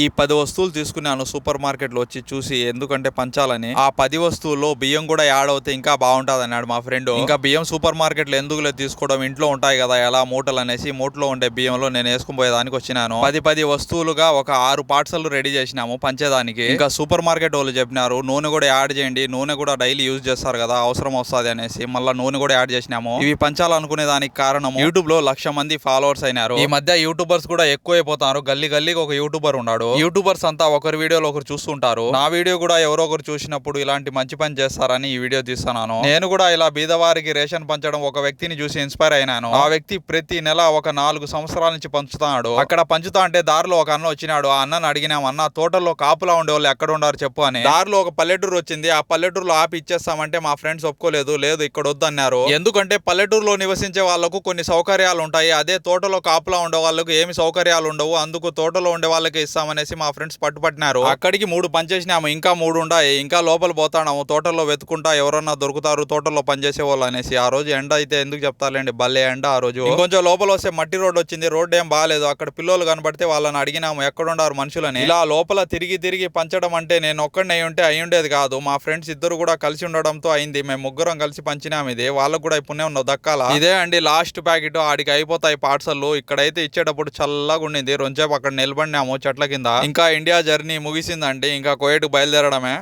ఈ 10 వస్తువులు తీసుకున్నాను సూపర్ మార్కెట్ లో వచ్చి చూసి, ఎందుకంటే పంచాలని. ఆ 10 వస్తువుల్లో బియ్యం కూడా యాడ్ అవుతే ఇంకా బాగుంటది అన్నాడు మా ఫ్రెండ్. ఇంకా బియ్యం సూపర్ మార్కెట్ లో ఎందుకులే తీసుకోవడం, ఇంట్లో ఉంటాయి కదా ఎలా మూటలు అనేసి మూటలో ఉండే బియ్యంలో నేను వేసుకుని పోయేదానికి వచ్చినాను. 10 వస్తువులుగా ఒక 6 పార్సల్ రెడీ చేసినాము పంచేదానికి. ఇంకా సూపర్ మార్కెట్ వాళ్ళు చెప్పినారు నూనె కూడా యాడ్ చేయండి, నూనె కూడా డైలీ యూజ్ చేస్తారు కదా, అవసరం వస్తుంది అనేసి మళ్ళీ నూనె కూడా యాడ్ చేసినాము. ఇవి పంచాలనుకునే దానికి కారణం యూట్యూబ్ లో 1,00,000 మంది ఫాలోవర్స్ అయినారు. ఈ మధ్య యూట్యూబర్స్ కూడా ఎక్కువైపోతారు. గల్లీ గల్లీకి ఒక యూట్యూబర్ ఉన్నాడు. యూట్యూబర్స్ అంతా ఒకరి వీడియోలో ఒకరు చూస్తుంటారు. నా వీడియో కూడా ఎవరో ఒకరు చూసినప్పుడు ఇలాంటి మంచి పని చేస్తారని ఈ వీడియో తీస్తున్నాను. నేను కూడా ఇలా బీదవారికి రేషన్ పంచడం ఒక వ్యక్తిని చూసి ఇన్స్పైర్ అయినాను. ఆ వ్యక్తి ప్రతి నెల ఒక 4 సంవత్సరాల నుంచి పంచుతున్నాడు. అక్కడ పంచుతా అంటే దారిలో ఒక అన్న వచ్చినాడు. ఆ అన్నను అడిగినాం, అన్న తోటల్లో కాపులా ఉండే వాళ్ళు ఎక్కడ ఉండారు చెప్పు అని. దారిలో ఒక పల్లెటూరు వచ్చింది. ఆ పల్లెటూరులో ఆపి ఇచ్చేస్తామంటే మా ఫ్రెండ్స్ ఒప్పుకోలేదు. లేదు ఇక్కడ వద్దు అన్నారు. ఎందుకంటే పల్లెటూరులో నివసించే వాళ్ళకు కొన్ని సౌకర్యాలు ఉంటాయి, అదే తోటలో కాపులా ఉండే వాళ్ళకు ఏమి సౌకర్యాలు ఉండవు, అందుకు తోటలో ఉండే వాళ్ళకి ఇస్తామనేసి మా ఫ్రెండ్స్ పట్టుపట్టినారు. అక్కడికి 3 పనిచేసినాము, ఇంకా 3 ఉన్నాయి. ఇంకా లోపల పోతాము, తోటల్లో వెతుకుంటా ఎవరన్నా దొరుకుతారు తోటల్లో పనిచేసే వాళ్ళు అనేసి. ఆ రోజు ఎండ అయితే ఎందుకు చెప్తారులేండి, భలే ఎండ ఆ రోజు. ఇంకొంచెం లోపల వస్తే మట్టి రోడ్ వచ్చింది. రోడ్ ఏం బాగాలేదు. అక్కడ పిల్లలు కనబడితే వాళ్ళని అడిగినాము ఎక్కడుండారు మనుషులని. ఇలా లోపల తిరిగి తిరిగి పంచడం అంటే నేను ఒక్కడిని అయి ఉండేది కాదు, మా ఫ్రెండ్స్ ఇద్దరు కూడా కలిసి ఉండడంతో అయింది. మేము ముగ్గురం కలిసి పంచినాము. ఇది వాళ్ళకు కూడా ఇప్పుడు ఉన్నావు దక్కాల. ఇదే అండి లాస్ట్ ప్యాకెట్, ఆడికి అయిపోతాయి పార్సల్. ఇక్కడైతే ఇచ్చేటప్పుడు చల్లగా ఉండింది. 2 సేపు అక్కడ నిలబడినాము చెట్ల కింద. ఇంకా ఇండియా జర్నీ ముగిసిందండి, ఇంకా కువైట్ బయలుదేరడమే.